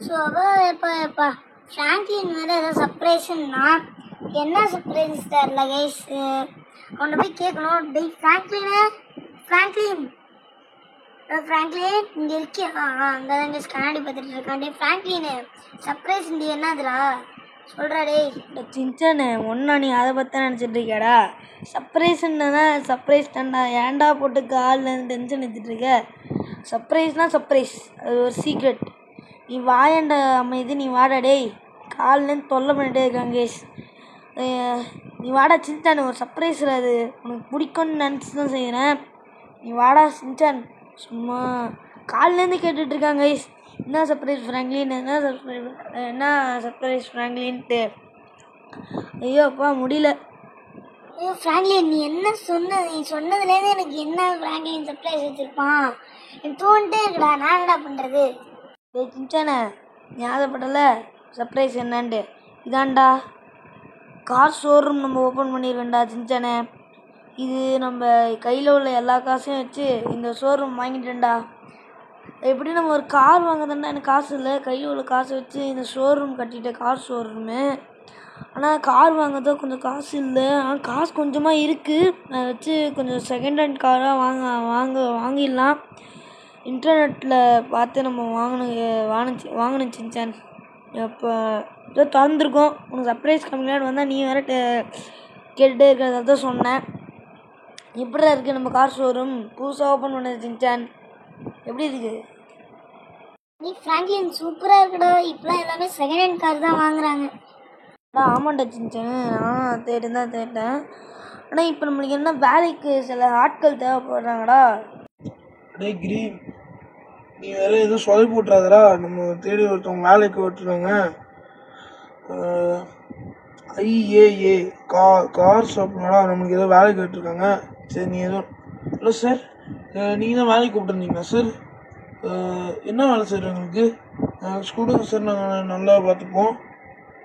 So எப்பா Franklin வேறு ஏதோ சர்ப்ரைஸ்ன்னா என்ன சர்ப்ரைஸ் தெரில கைஸ். கொண்டு போய் கேட்கணும். டேய் ஃப்ராங்க்லின் இங்கே இருக்கியா? அங்கே தான் கைஸ் கண்ணாடி பார்த்துட்டு இருக்கான். டே ஃப்ராங்க்லின் சர்ப்ரைஸ் இங்கே என்னதுடா சொல்கிறா? டேய் சின்சானே ஒன்றா நீ அதை பற்றி நினச்சிட்டு இருக்கியாடா? சர்ப்ரைஸ்ன்னா சர்ப்ரைஸ் தான்டா. ஏன்டா போட்டு காலில் டென்ஷன் எடுத்துகிட்டு இருக்க? சர்ப்ரைஸ்னால் சர்ப்ரைஸ், அது ஒரு சீக்ரெட். நீ வாயண்ட அமைதி, நீ வாடா. டேய் காலிலேருந்து தொல்லை பண்ணிகிட்டே இருக்காங்க கேஸ். நீ வாடா சின்சான், ஒரு சர்ப்ரைஸில் அது உனக்கு பிடிக்கும்னு நினச்சி தான் செய்கிறேன். நீ வாடா சின்சான். சும்மா காலிலேருந்து கேட்டுட்ருக்காங்க கைஸ். என்ன சர்ப்ரைஸ் ஃப்ராங்க்லின், என்ன சர்ப்ரைஸ் ஃப்ராங்க்லின்ட்டு. ஐயோ அப்பா முடியல. ஐயோ ஃப்ராங்க்லின் நீ என்ன நீ சொன்னதுலேருந்து எனக்கு என்ன ஃப்ராங்க்லின் சர்ப்ரைஸ் வச்சுருப்பான் எனக்கு தோன்ட்டே இருக்குடா. நான் என்னடா பண்ணுறது? டேய் சின்சானே, நீ ஆசைப்படல சர்ப்ரைஸ் என்னன்ட்டு. இதாண்டா கார் ஷோரூம் நம்ம ஓப்பன் பண்ணிடுவேன்டா சின்சானே. இது நம்ம கையில் உள்ள எல்லா காசையும் வச்சு இந்த ஷோரூம் வாங்கிட்டேன்டா. எப்படி நம்ம ஒரு கார் வாங்குறதுன்னா எனக்கு காசு இல்லை, கையில் உள்ள காசை வச்சு இந்த ஷோரூம் கட்டிட்டேன், கார் ஷோரூமு. ஆனால் கார் வாங்குறதோ கொஞ்சம் காசு இல்லை, ஆனால் காசு கொஞ்சமாக இருக்குது. அதை வச்சு கொஞ்சம் செகண்ட் ஹேண்ட் காராக வாங்கிடலாம். இன்டர்நெட்டில் பார்த்து நம்ம வாங்கணும் சின்சான். இப்போ ஏதோ திறந்துருக்கோம். உனக்கு சர்ப்ரைஸ் கம்மியாக வந்தால் நீ வேறு கேட்டுகிட்டே இருக்கிறத தான் சொன்னேன். எப்படிடா இருக்குது நம்ம கார் ஷோரூம்? புதுசாக ஓப்பன் பண்ணது சின்சான், எப்படி இருக்குது? நீ ஃப்ராங்க்லின் சூப்பராக இருக்குடா. இப்போலாம் எல்லாமே செகண்ட் ஹேண்ட் கார் தான் வாங்குறாங்க. ஆமாண்டா சின்சான், நான் தேட்டேன். ஆனால் இப்போ நம்மளுக்கு என்ன வேலைக்கு சில ஆட்கள் தேவைப்படுறாங்கடா. டே கிரீன், நீ வேற எதுவும் சொல்லி போட்டுறாதடா. நம்ம தேடி ஒருத்தவங்க வேலைக்கு விட்டுருவாங்க. ஐஏஏ கார் ஷாப்லடா நம்மளுக்கு ஏதோ வேலைக்கு விட்டுருக்காங்க. சரி நீ ஏதோ இல்லை சார், நீங்கள் தான் வேலைக்கு கூப்பிட்டுருந்தீங்களா சார்? என்ன வேலை சார் எங்களுக்கு கொடுங்க சார், நாங்கள் நல்லா பார்த்துப்போம்.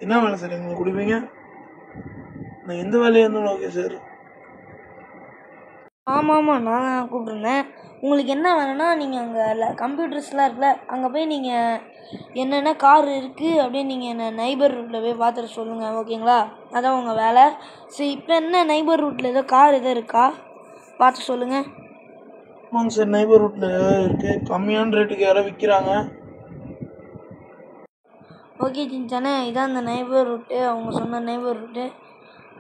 என்ன வேலை சார் எங்களுக்கு கொடுப்பீங்க? நான் எந்த வேலையாக இருந்தாலும் ஓகே சார். ஆமாம் நான் கூப்பிட்ருந்தேன். உங்களுக்கு என்ன வேணும்னா நீங்கள் அங்கே கம்ப்யூட்டர்ஸ்லாம் இருக்குல்ல, அங்கே போய் நீங்கள் என்னென்ன கார் இருக்குது அப்படின்னு நீங்கள் என்ன நைபர் ரூட்டில் போய் பார்த்துட்டு சொல்லுங்கள், ஓகேங்களா? அதான் உங்கள் வேலை. சரி இப்போ என்ன நைபர் ரூட்டில் ஏதோ கார் எதோ இருக்கா பார்த்து சொல்லுங்கள். ஆமாங்க சார், நைபர் ரூட்டில் இருக்குது, கம்மியான ரேட்டுக்கு யாரோ விற்கிறாங்க. ஓகே சின்சானே, இதான் அந்த நைபர் ரூட்டு, அவங்க சொன்ன நைபர் ரூட்டு.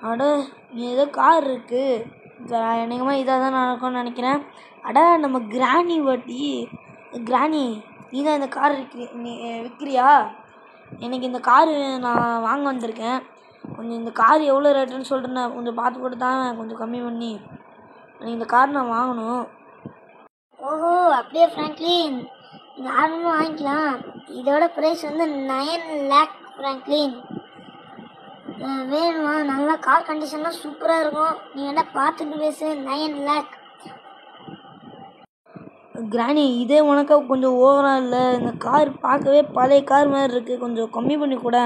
அட நீ ஏதோ கார் இருக்குது, அநேகமாக இதாக தான் நடக்கும்னு நினைக்கிறேன். அட நம்ம கிராணி நீ தான் இந்த கார் விற்கிறியா? எனக்கு இந்த காரு நான் வாங்க வந்திருக்கேன். கொஞ்சம் இந்த கார் எவ்வளோ ரேட்டுன்னு சொல்லிட்டு கொஞ்சம் பார்த்து போட்டு தான் கொஞ்சம் கம்மி பண்ணி எனக்கு இந்த கார் நான் வாங்கணும். ஓஹோ அப்படியே ஃப்ராங்க்லின், நார்மலாக வாங்கிக்கலாம். இதோட ப்ரைஸ் வந்து 9 lakh ஃப்ராங்க்லின். வேணுமா? நல்லா கார் கண்டிஷன்லாம் சூப்பராக இருக்கும். நீ வேணால் பார்த்துட்டு பேசு. 9 lakh. கிராணி இதே உனக்கா கொஞ்சம் ஓவராக இல்லை? இந்த கார் பார்க்கவே பழைய கார் மாதிரி இருக்குது, கொஞ்சம் கம்மி பண்ணி கூட.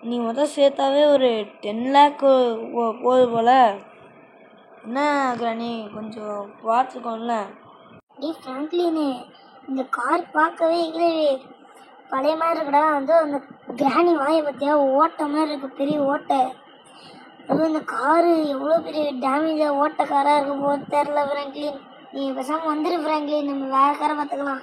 நீ சேர்த்தாவே ஒரு 10 lakh போகுது போல். என்ன கிராணி கொஞ்சம் பார்த்துக்கோங்கள. டே ஃப்ராங்க்லினு, இந்த கார் பார்க்கவே இல்லை பழைய மாதிரி இருக்குடா. வந்து அந்த கிராணி வாயை பற்றியா ஓட்ட மாதிரி இருக்குது, பெரிய ஓட்டை. அதுவும் இந்த காரு எவ்வளோ பெரிய டேமேஜாக ஓட்ட காராக இருக்கும் போது தெரில ஃப்ராங்க்லின். நீ பேசாமல் வந்துடு ஃப்ராங்க்லின், நம்ம வேற காரை பார்த்துக்கலாம்.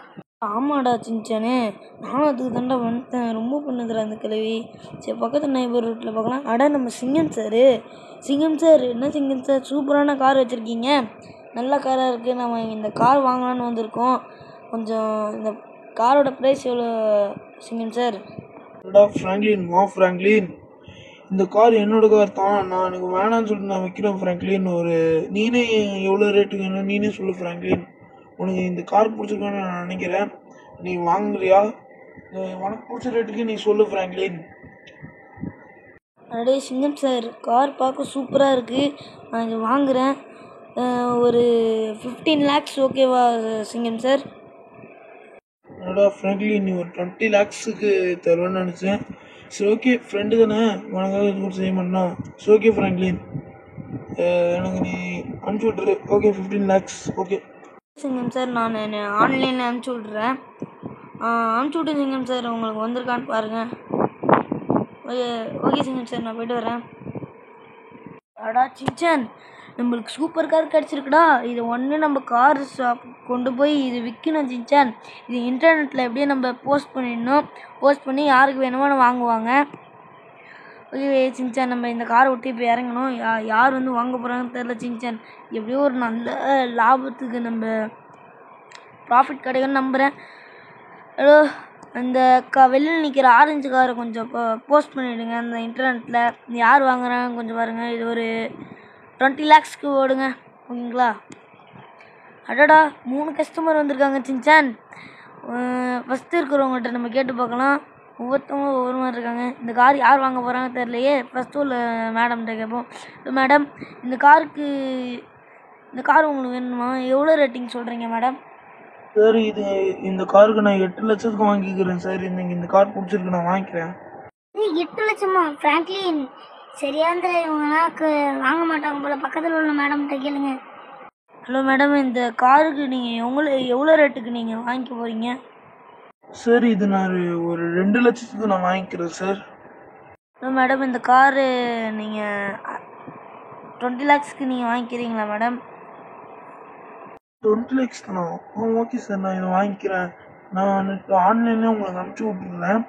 ஆமாடா சின்சானே, நானும் அதுக்கு தாண்டா வந்துட்டேன். ரொம்ப பண்ணுதுடா அந்த கிழவி. சரி பக்கத்து நைபர் ரூட்டில் பார்க்கலாம். அட நம்ம சிங்கம் சார். என்ன சிங்கம் சார், சூப்பரான கார் வச்சுருக்கீங்க, நல்ல காராக இருக்குது. நம்ம இந்த கார் வாங்கலான்னு வந்திருக்கோம். கொஞ்சம் இந்த காரோட ப்ரைஸ் எவ்வளோ சிங்கம் சார்? ஃப்ராங்க்லின், இந்த கார் என்னோட கார் தான். நான் எனக்கு வேணான்னு சொல்லிட்டு நான் வைக்கிறேன் ஃப்ராங்க்லின். நீனே எவ்வளோ ரேட்டுக்கு வேணும் நீனே சொல்லு ஃப்ராங்க்லின். உனக்கு இந்த கார் பிடிச்சிருக்கான்னு நான் நினைக்கிறேன். நீ வாங்குறியா? உனக்கு பிடிச்ச ரேட்டுக்கு நீ சொல்லு ஃப்ராங்க்லின். அடே சிங்கம் சார், கார் பார்க்க சூப்பராக இருக்குது, நான் இது வாங்குகிறேன். ஒரு 15 lakhs ஓகேவா சிங்கம் சார்? என்னடா ஃப்ராங்க்லின், நீ ஒரு 20 lakhsக்கு தருவேன்னு நினச்சேன். சரி ஓகே, ஃப்ரெண்டு தானே, உனக்காக இது கூட செய்ய மாட்டேனா? சரி ஓகே ஃப்ராங்க்லின், எனக்கு நீ அனுப்பிச்சி விட்ரு. ஓகே 15 lakhs ஓகே சிங்கம் சார், நான் ஆன்லைனில் அனுப்பிச்சி விட்றேன். அனுப்பிச்சி விட்டு சிங்கம் சார் உங்களுக்கு வந்திருக்கான்னு பாருங்கள். ஓகே ஓகே சிங்கம் சார், நான் போய்ட்டு வரேன். அடா சின்சான், நம்மளுக்கு சூப்பர் கார் கிடச்சிருக்குடா. இது ஒன்று நம்ம கார் ஷாப் கொண்டு போய் இது விற்கணும் சின்சான். இது இன்டர்நெட்டில் எப்படியே நம்ம போஸ்ட் பண்ணிடணும். போஸ்ட் பண்ணி யாருக்கு வேணுமோ வாங்குவாங்க. ஓகே சின்சான், நம்ம இந்த காரை விட்டு இப்போ இறங்கணும். யார் வந்து வாங்க போகிறாங்கன்னு தெரில சின்சான். எப்படியோ ஒரு நல்ல லாபத்துக்கு நம்ம ப்ராஃபிட் கிடைக்கும்னு நம்புகிறேன். ஹலோ, அந்த வெளியில் நிற்கிற ஆரஞ்சு காரை கொஞ்சம் போஸ்ட் பண்ணிவிடுங்க அந்த இன்டர்நெட்டில். யார் வாங்குறாங்க கொஞ்சம் பாருங்கள். இது ஒரு 20 lakhsக்கு ஓடுங்க, ஓகேங்களா? அடடா, 3 கஸ்டமர் வந்திருக்காங்க சின்சான். ஃபஸ்ட்டு இருக்கிறவங்கள்ட்ட நம்ம கேட்டு பார்க்கலாம். ஒவ்வொருத்தவங்களும் ஒவ்வொரு மாதிரி இருக்காங்க. இந்த கார் யார் வாங்க போகிறாங்க தெரியலையே. ஃபஸ்ட்டு உள்ள மேடம்கிட்ட கேட்போம். மேடம், இந்த கார் உங்களுக்கு வேணுமா? எவ்வளோ ரேட்டிங் சொல்கிறீங்க மேடம்? சார், இந்த காருக்கு நான் 8 லட்சத்துக்கு வாங்கிக்கிறேன் சார். இந்த கார் பிடிச்சிருக்கு, நான் வாங்கிக்கிறேன். 8 லட்சமா? ஃப்ராங்க்லின், சரியாந்திர இவங்களாக்கு வாங்க மாட்டாங்க போல. பக்கத்தில் உள்ள மேடம்கிட்ட கேளுங்க. ஹலோ மேடம், இந்த காருக்கு நீங்கள் எவ்வளோ ரேட்டுக்கு நீங்கள் வாங்கிக்க போகிறீங்க? சார், இது நான் ஒரு 2 லட்சத்துக்கு நான் வாங்கிக்கிறேன் சார். ஹலோ மேடம், இந்த காரு நீங்கள் 20 lakhsக்கு நீங்கள் வாங்கிக்கிறீங்களா மேடம்? 20 lakhs தானா? ஓகே சார், நான் இதை வாங்கிக்கிறேன். நான் ஆன்லைன்லேயே உங்களுக்கு அனுப்பிச்சி விட்டுறேன்.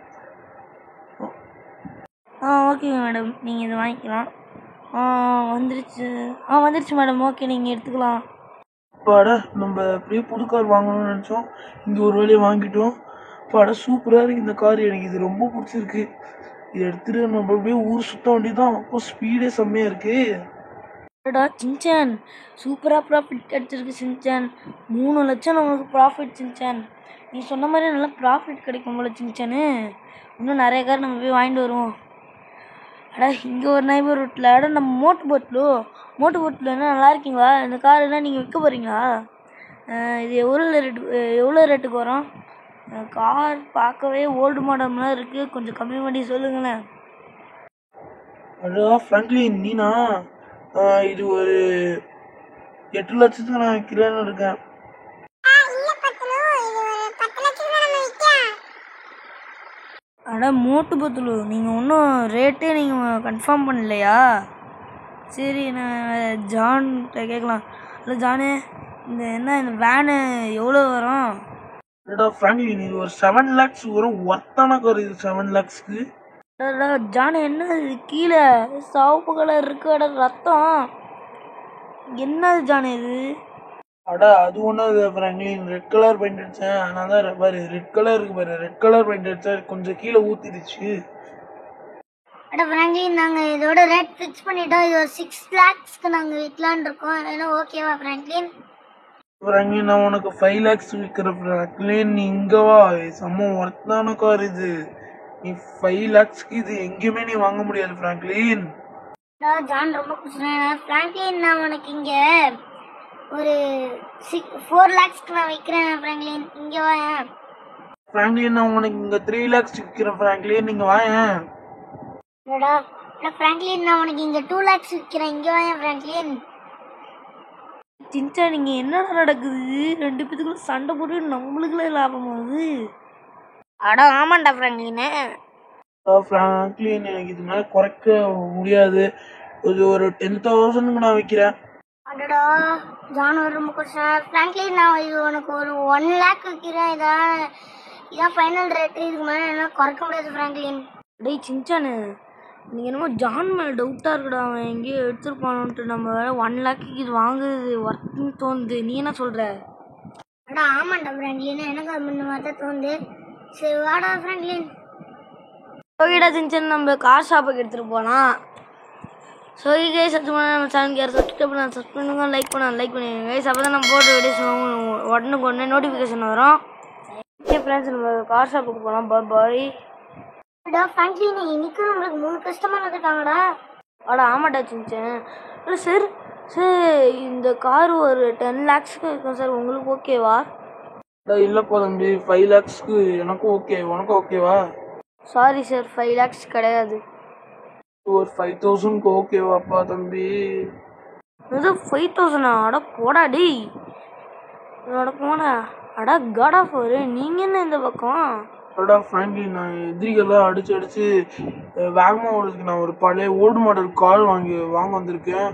ஓகேங்க மேடம், நீங்கள் இதை வாங்கிக்கலாம். வந்துருச்சு மேடம். ஓகே, நீங்கள் எடுத்துக்கலாம். பாடா, நம்ம அப்படியே புது கார் வாங்கணும்னு நினச்சோம், இங்கே ஒரு வேலையை வாங்கிட்டோம். பாடா, சூப்பராக இருக்குது இந்த கார். எனக்கு இது ரொம்ப பிடிச்சிருக்கு. இதை எடுத்துகிட்டு நம்ம அப்படியே ஊர் சுற்ற வேண்டியதான். அப்போ ஸ்பீடே செம்மையாக இருக்குது. அடடா சின்சான், சூப்பராக ப்ராஃபிட் கிடச்சிருக்கு சின்சான். 3 லட்சம் நம்மளுக்கு ப்ராஃபிட் சின்சான். நீ சொன்ன மாதிரி நல்லா ப்ராஃபிட் கிடைக்கும் போல சின்சானு. இன்னும் நிறைய கார் நம்ம போய் வாங்கிட்டு வருவோம். அடா, இங்கே ஒரு நைபர்ஹுட்டில் நம்ம மோட்டு போட்டில் என்ன நல்லா இருக்கீங்களா? இந்த கார் என்ன நீங்கள் விற்க போகிறீங்களா? இது எவ்வளோ ரேட்டுக்கு வரும்? கார் பார்க்கவே ஓல்டு மாடல்லாம் இருக்குது. கொஞ்சம் கம்மி பண்ணி சொல்லுங்களேன். அடா ஃப்ராங்க்லின், நீனா? இது ஒரு 8 லட்சத்துக்கு நான் விற்கிறேன்னு இருக்கேன். அட மோட்டு பத்துலு, நீங்கள் இன்னும் ரேட்டே நீங்கள் கன்ஃபார்ம் பண்ணலையா? சரி, நான் ஜான்கிட்ட கேட்கலாம். இல்லை ஜானு, இந்த வேனு எவ்வளோ வரும்? அடா ஃப்ராங்க்லின், இது ஒரு 7 lakhs வரும். ஒர்த்தான கார் இது 7 lakhsக்கு. ஜானு, என்ன இது கீழே சிவப்பு கலர் இருக்கு? அட ரத்தம், என்னது ஜானு இது? அடா, அது ஒன்றும் இல்லை ஃப்ராங்க்லின், ரெட் கலர் பெயிண்ட் அடித்தேன். அதனால தான் பாரு, ரெட் கலர் இருக்கு பாரு. ரெட் கலர் பெயிண்ட் அடித்தா கொஞ்சம் கீழே ஊற்றிடுச்சு. அட ஃப்ராங்க்லின், நாங்கள் இதோட ரேட் ஃபிக்ஸ் பண்ணிட்டோம். இது ஒரு 6 lakhsக்கு நாங்கள் விற்கலான்னு இருக்கோம். ஏன்னா ஓகேவா ஃப்ராங்க்லின்? ஃப்ராங்க்லின், நான் உனக்கு 5 lakhs விற்கிறேன் ஃப்ராங்க்லின். நீ இங்கே வா. செம்ம ஒர்த்தான கார் இது. நீ 5 lakhsக்கு இது எங்கேயுமே நீ வாங்க முடியாது ஃப்ராங்க்லின். ஜான் ரொம்ப பிடிச்சிருக்கேன் ஃப்ராங்க்லின். நான் உனக்கு இங்கே ஒரு 4 lakhsக்கு நான் விற்கிறேன் ஃப்ராங்க்லின். இங்கே வாயேன் ஃப்ராங்க்லின். நான் உனக்கு இங்கே 3 lakhs விற்கிறேன் ஃப்ராங்க்லின். நீங்கள் வாயேன். ஃப்ராங்க்லின், நான் உனக்கு இங்கே 2 lakhs விற்கிறேன். இங்கே வாயேன் ஃப்ராங்க்லின். சின்சா, நீங்கள் என்னடா நடக்குது? 2 பேத்துக்குள்ள சண்டை போட்டு நம்மளுக்குள்ள லாபம் ஆகுது. அட ஆமாண்டா ஃப்ராங்க்லினே. ஃப்ராங்க்லின், எனக்கு இது மேலே குறைக்க முடியாது. இது ஒரு 10,000க்கு நான் விற்கிறேன். அடடா, ஜான் ரொம்ப பிடிச்சேன் ஃப்ராங்க்லின். நான் இது உனக்கு ஒரு 1 lakh விற்கிறேன். இதான் ஃபைனல் ரேட்டு. இதுக்கு மேலே என்ன குறைக்க முடியாது ஃப்ராங்க்லின். டேய் சின்சானு, நீங்கள் என்னமோ ஜான் மேலே டவுட்டாக இருக்குடா. அவன் எங்கேயோ எடுத்துருப்பானுன்ட்டு. நம்ம 1 lakhக்கு இது வாங்குறது ஒர்த்துன்னு தோணுது. நீ என்ன சொல்கிற? அடா ஆமாண்டா ஃப்ராங்க்லின், எனக்கு அது முன்ன மாதிரி தான் தோணுது. சரி வாடா ஃப்ராங்க்லின். ஓகேடா சின்சான், நம்ம கார் ஷாப்புக்கு எடுத்துகிட்டு போகலாம். ஸோ கைஸ், அது மாதிரி நம்ம சேனலுக்கு யாரும் சப்ஸ்கிரைப் பண்ணுங்க, லைக் பண்ணிடுங்க கைஸ். அப்போ தான் நம்ம போடுற வீடியோஸ் உடனே நோட்டிஃபிகேஷன் வரும். ஓகே ஃப்ரெண்ட்ஸ், நம்ம கார் ஷாப்புக்கு போகலாம். பாய். அடா ஃப்ராங்க்லின், இன்னைக்கு நம்மளுக்கு 3 கஸ்டமர் வந்துட்டாங்கடா. அடா ஆமாட்டா சின்சான். இல்லை சார், இந்த கார் ஒரு 10 lakhsக்கு இருக்கும் சார். உங்களுக்கு ஓகேவா? இல்லைப்பா தம்பி, 5 lakhsக்கு எனக்கும் ஓகே. உனக்கும் ஓகேவா? சாரி சார், 5 lakhs கிடையாது. ஒரு 5,000க்கு ஓகேவாப்பா தம்பி? இது 5,000? அட போடா டேய். இதோட போனா அடா காட் ஆஃப் ஒரு நீங்கள் என்ன இந்த பக்கம்? அடா ஃப்ராங்க்லின், நான் எதிரிகள்லாம் அடிச்சு வேகமாக ஓடுறதுக்கு நான் ஒரு பழைய ஓல்டு மாடல் கார் வாங்க வந்திருக்கேன்.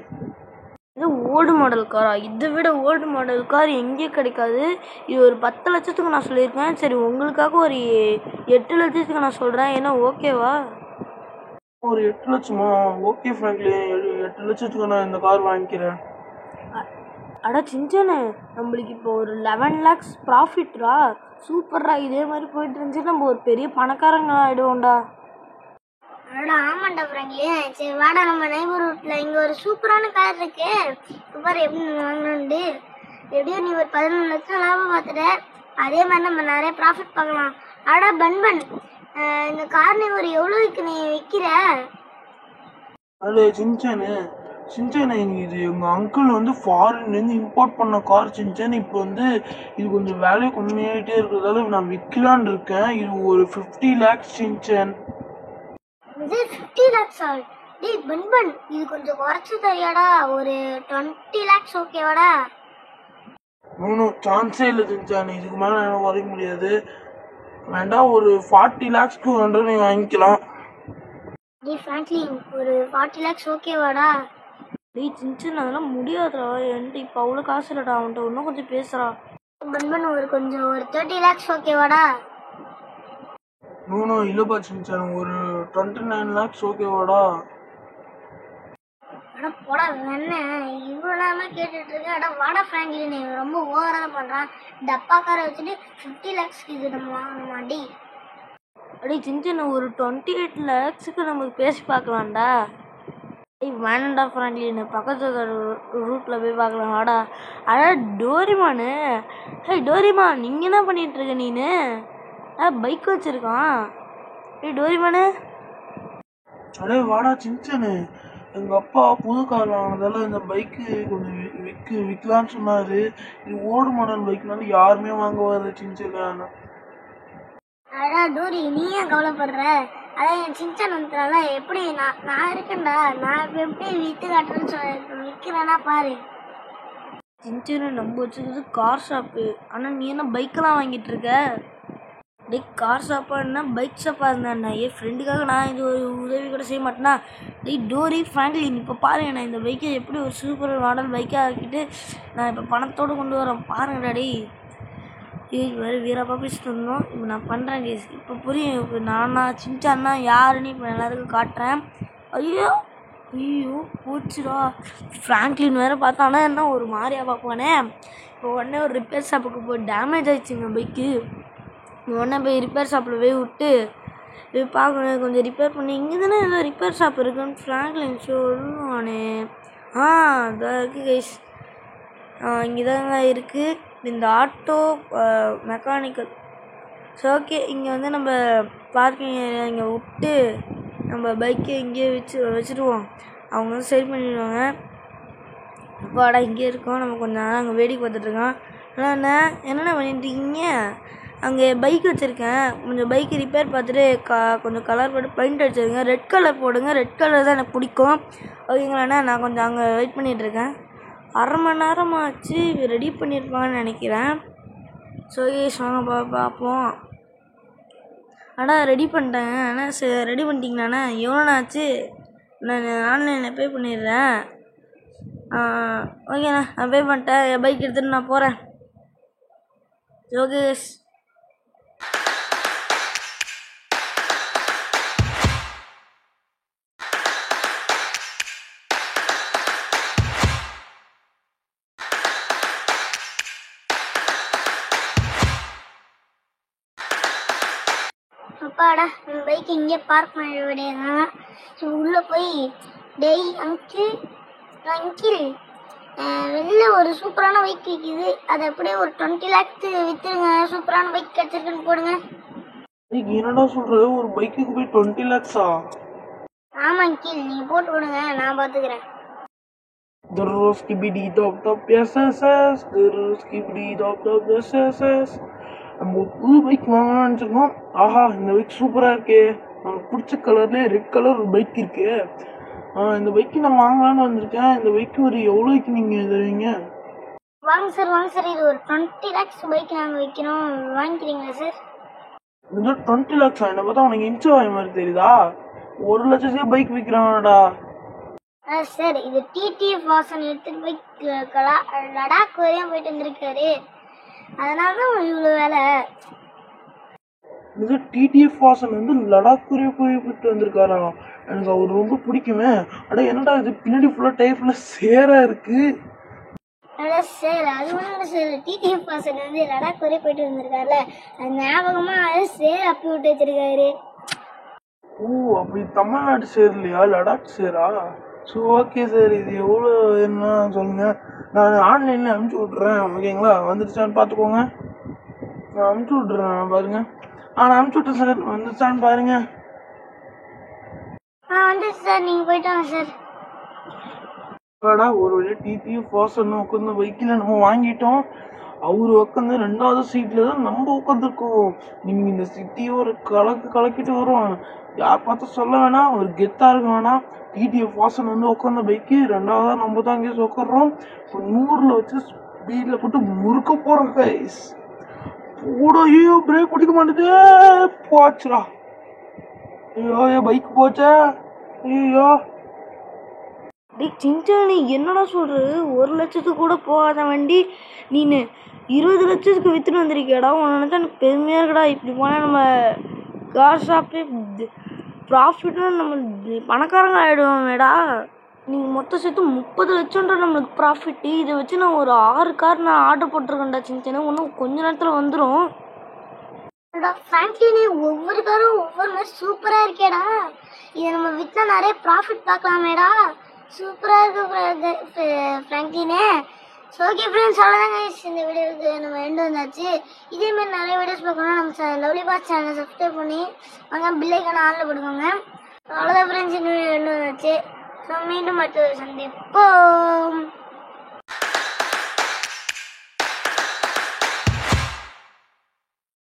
இது ஓல்டு மாடல் காரா? இதை விட ஓல்டு மாடல் கார் எங்கேயும் கிடைக்காது. இது ஒரு 10 லட்சத்துக்கு நான் சொல்லியிருக்கேன். சரி, உங்களுக்காக ஒரு 8 லட்சத்துக்கு நான் சொல்கிறேன். ஏன்னா ஓகேவா? ஒரு 8 லட்சமா? ஓகே ஃப்ராங்க்லின், 8 லட்சத்துக்கு நான் இந்த கார் வாங்கிக்கிறேன். அட சிஞ்சனு, நம்மளுக்கு இப்போ ஒரு 11 lakhs ப்ராஃபிட்ரா. சூப்பர்ரா. இதே மாதிரி போயிட்டு இருந்துச்சு நம்ம ஒரு பெரிய பணக்காரங்க ஆகிடுவோம்டா. அடடா ஆமாண்டா ஃப்ராங்க்லின். சரி வாடா, நம்ம நைபர்ஹுட்ல இங்கே ஒரு சூப்பரான கார் இருக்கு. சூப்பர் எப்படி வாங்கணுண்டு. எப்படியும் நீ ஒரு 11 லட்சம் லாபம் பார்த்துட்ட. அதே மாதிரி நம்ம நிறைய ப்ராஃபிட் பார்க்கலாம். அடா பன்பன், இந்த கார் நீ ஒரு எவ்வளோக்கு நீ விற்கிற? அது சின்சானு, இது எங்கள் அங்கிள் வந்து ஃபாரின்லேருந்து இம்போர்ட் பண்ண கார் சின்சான். இப்போ வந்து இது கொஞ்சம் வேல்யூ கம்மியாகிட்டே இருக்கிறதால நான் விற்கலான் இருக்கேன். இது ஒரு 50 lakhs சின்சான். இது 50 lakhs ஆ? டேய் பன்பன், இது கொஞ்சம் குறைச்சி தரியாடா. ஒரு 20 lakhs ஓகேவாடா? ஒன்றும் சான்ஸே இல்லை சின்சான், இதுக்கு மேலே எனக்கு குறைக்க முடியாது. வேண்டாம், ஒரு 40 lakhsக்கு வந்து நீ வாங்கிக்கலாம். டேய் ஃப்ராங்க்லின், ஒரு 40 lakhs ஓகேவாடா? டேய் சின்சன், அதெல்லாம் முடியாதுடா. என்கிட்ட இப்போ அவ்வளோ காசு இல்லைடா. அவன்கிட்ட இன்னும் கொஞ்சம் பேசுகிறா. பன்பன், ஒரு 30 lakhs ஓகேவாடா? நூனோ இல்லைப்பா சின்சான், ஒரு 29 lakhs ஓகேவாடா? அட போடா என்ன இவ்வளோ நேரமா கேட்டுட்டு இருக்க. அட வாடா ஃப்ராங்க்லின், ரொம்ப ஓவரா பண்ணுறான். டப்பா காரை வச்சுட்டு 50 lakhsக்கு இது நம்ம வாங்கணுமா? டி அடே சின்சன், ஒரு 28 lakhsக்கு நமக்கு பேசி பார்க்கலாம்டா. டேய் வேணாண்டா ஃப்ராங்க்லின், பக்கத்து ரூட்டில் போய் பார்க்கலாம் வாடா. அடா டோரிமானு, ஹே டோரிமான், நீங்கள் என்ன பண்ணிகிட்ருக்க நீனு? பைக் வச்சுருக்கான். டேய் டோரிமானு. அடே வாடா சின்சானு, எங்கள் அப்பா புது கார் வாங்கினதால இந்த பைக்கு கொஞ்சம் விற்கலான்னு சொன்னார். இது ஓல்டு மாடல் பைக்னால யாருமே வாங்க வர சின்சான். அடா டோரி, நீ ஏன் கவலைப்படுற? அதான் என் சின்சான் வந்துட்டால. எப்படி நான் இருக்கேன்டா. நான் இப்போ எப்படி விற்று காட்டுறேன்னு விற்கிறேன்னா பாரு. சின்சனு, நம்ம வச்சுக்கிறது கார் ஷாப்பு. ஆனால் நீ என்ன பைக்கெல்லாம் வாங்கிட்டு இருக்க? டேய் கார் ஷாப்பாக என்ன பைக் ஷாப்பாக இருந்தாண்ணா? என் ஃப்ரெண்டுக்காக நான் இது ஒரு உதவி கூட செய்ய மாட்டேன்னா? டேய் டோரி ஃப்ராங்க்லின், இப்போ பாருங்க, நான் இந்த பைக்கை எப்படி ஒரு சூப்பர் மாடல் பைக்காக ஆக்கிட்டு நான் இப்போ பணத்தோடு கொண்டு வரேன் பாருங்கடா. டேய் வேறு வீரப்பா பேசிட்டு இருந்தோம். இப்போ நான் பண்ணுறேன் கேஸ். இப்போ புரியும். இப்போ நானா சின்சான்னா யாருன்னு இப்போ எல்லாருக்கும் காட்டுறேன். ஐயோ போச்சுடா. ஃப்ராங்க்லின் வேறு பார்த்தானா என்ன ஒரு மாதிரியா பார்ப்பானே. இப்போ உடனே ஒரு ரிப்பேர் ஷாப்புக்கு போய் டேமேஜ் ஆகிடுச்சுங்க பைக்கு. உடனே போய் ரிப்பேர் ஷாப்பில் போய் விட்டு போய் பார்க்கணும், கொஞ்சம் ரிப்பேர் பண்ணி. இங்கே தானே ஏதோ ரிப்பேர் ஷாப் இருக்குன்னு ஃப்ராங்க்லின் சொல்லுவானே. இதாக இருக்குது கைஸ். இங்கே தாங்க இருக்குது இந்த ஆட்டோ மெக்கானிக்கல். ஸோ ஓகே, இங்கே வந்து நம்ம பார்க்கிங் ஏரியா இங்கே விட்டு நம்ம பைக்கை இங்கேயே வச்சுருவோம். அவங்க வந்து சரி பண்ணிடுவாங்க. அப்பாடா இங்கே இருக்கோம். நம்ம கொஞ்சம் நேரம் அங்கே வேடிக்கை பார்த்துட்ருக்கோம். ஆனால் என்னென்ன பண்ணிட்டுருக்கீங்க? அங்கே பைக் வச்சுருக்கேன். கொஞ்சம் பைக்கு ரிப்பேர் பார்த்துட்டு கொஞ்சம் கலர் போட்டு பெயிண்ட் அடிச்சிருங்க. ரெட் கலர் போடுங்க. ரெட் கலர் தான் எனக்கு பிடிக்கும். ஓகேங்களாண்ணா, நான் கொஞ்சம் அங்கே வெயிட் பண்ணிகிட்ருக்கேன். அரை மணி நேரமாச்சு ரெடி பண்ணியிருப்பாங்கன்னு நினைக்கிறேன். ஸோ வாங்க பார்ப்போம். ரெடி பண்ணிட்டேங்க. சரி ரெடி பண்ணிட்டீங்களாண்ணா? எவ்வளோண்ணா ஆச்சு? நான் ஆன்லைனில் பே பண்ணிடுறேன். ஓகேண்ணா, நான் பே பண்ணிட்டேன். என் பைக் எடுத்துகிட்டு நான் போகிறேன். ஓகே. அப்பாடா, நம்ம பைக் இங்கே பார்க் பண்ண விடையதான். ஸோ உள்ளே போய் டெய் அங்கிள் வெளில ஒரு சூப்பரான பைக் விற்கிது. அதை அப்படியே ஒரு 20 lakhs விற்றுருங்க. சூப்பரான பைக் கிடச்சிருக்குன்னு போடுங்க. என்னடா சொல்கிற? ஒரு பைக்குக்கு போய் 20 lakhs-ஆ? ஆமாம் அங்கிள், நீங்கள் போட்டு விடுங்க, நான் பார்த்துக்கிறேன். நம்ம ஒரு புது பைக் வாங்கலாம்னு நினச்சிருக்கோம். ஆஹா, இந்த பைக் சூப்பராக இருக்கே. நமக்கு பிடிச்ச கலர்லேயே ரெட் கலர் ஒரு பைக் இருக்கு. இந்த பைக்கு நான் வாங்கலான்னு வந்திருக்கேன். இந்த பைக்கு ஒரு எவ்வளோக்கு நீங்கள் தருவீங்க? வாங்க சார் இது ஒரு 20 lakhs பைக் நாங்கள் விற்கிறோம், வாங்கிக்கிறீங்களா சார்? இது 20 lakhs என்ன பார்த்தா உனக்கு இன்ச்சு வாங்கி மாதிரி தெரியுதா? 1,00,000 பைக் விற்கிறானடா. சார் இது டிடிஎஃப் வாசன் எடுத்துட்டு போய் லடாக் வரையும் போயிட்டு வந்திருக்காரு, அதனால தான் இவ்வளோ வேலை. இது டிடிஎஃப் வாசன் வந்து லடாக் வரையும் போயிட்டு வந்திருக்காரா? எனக்கு அவர் ரொம்ப பிடிக்குமே. அட என்னடா இது பின்னாடி ஃபுல்லாக டைப்ல சேரா இருக்கு. சார் அது ஒன்றும் இல்லை சார், டிடிஎஃப் வாசன் வந்து லடாக் வரையும் போயிட்டு வந்திருக்காருல, அது ஞாபகமாக சேர் அப்பி விட்டு வச்சிருக்காரு. ஓ அப்படி தமிழ்நாட்டு சேர் இல்லையா, லடாக் சேரா? ஸோ ஓகே சார், இது எவ்வளோ என்ன சொல்லுங்க, நான் ஆன்லைனில் அனுப்பிச்சி விட்றேன். ஓகேங்களா? வந்துடுச்சான்னு பார்த்துக்கோங்க. நான் அனுப்பிச்சி விட்றேன் பாருங்க. நான் அனுப்பிச்சி விட்டேன் சார், வந்துடுச்சான்னு பாருங்க. வந்துச்சு சார், நீங்கள் போயிட்டு வாங்க சார். அப்பாடா, ஒரு வழியா டிடிஎஃப் வாசன் உட்காந்து பைக்கில் நம்ம வாங்கிட்டோம். அவர் உட்காந்து 2வது சீட்ல தான் நம்ம உட்காந்துருக்கோம். நீங்க இந்த சிட்டியை ஒரு கலக்கிட்டு வருவோம். யார் பார்த்து சொல்ல வேணாம், ஒரு கெத்தா இருக்க வேணாம். டிடிஎஃப் வாசன் வந்து உட்காந்த பைக்கு 2வதா நம்ம தான் இங்கே உட்காடுறோம். இப்போ 100ல் வச்சு ஸ்பீட்ல போட்டு முறுக்க போறோம் கைஸ். ஐயோ பிரேக் பிடிக்க மாட்டேது, போச்சுடா. ஐயோ பைக் போச்சா, ஐயோ. டேய் சின்சானி, என்னடா சொல்கிறது? 1,00,000 கூட போகாத வண்டி நீனு 20 லட்சத்துக்கு விற்றுட்டு வந்திருக்கியாடா. உன்னை நினச்சா எனக்கு பெருமையாக இருக்குடா. இப்படி போனால் நம்ம கார் ஷாப்பே ப்ராஃபிட்னு நம்ம பணக்காரங்க ஆகிடுவோமேடா. நீங்கள் மொத்தம் சேர்த்து 30 லட்சம்ன்ற நம்மளுக்கு ப்ராஃபிட்டு. இதை வச்சு நான் ஒரு 6 கார் நான் ஆர்டர் போட்டிருக்கேன்டா சின்சானி, இன்னும் கொஞ்ச நேரத்தில் வந்துடும். ஃப்ராங்க்லினே ஒவ்வொரு காரும் ஒவ்வொரு மாதிரி சூப்பராக இருக்கேடா. இதை நம்ம விற்றா நிறைய ப்ராஃபிட் பார்க்கலாமேடா. சூப்பராக இருக்கு ஃப்ராங்க்லினே. ஸோ ஓகே ஃப்ரெண்ட்ஸ், அவ்வளோதாங்க இந்த வீடியோவுக்கு நம்ம எண்டு வந்தாச்சு. இதேமாதிரி நிறைய வீடியோஸ் பார்க்கணும் நம்ம லவ்லி பாஸ் சேனலை சப்ஸ்கிரைப் பண்ணி வாங்க, பில்லைக்கான ஆனில் போடுவாங்க. அவ்வளோதான் ஃப்ரெண்ட்ஸ், இந்த வீடியோ எண்டு வந்தாச்சு. ஸோ மீண்டும் மற்ற சந்திப்போம்.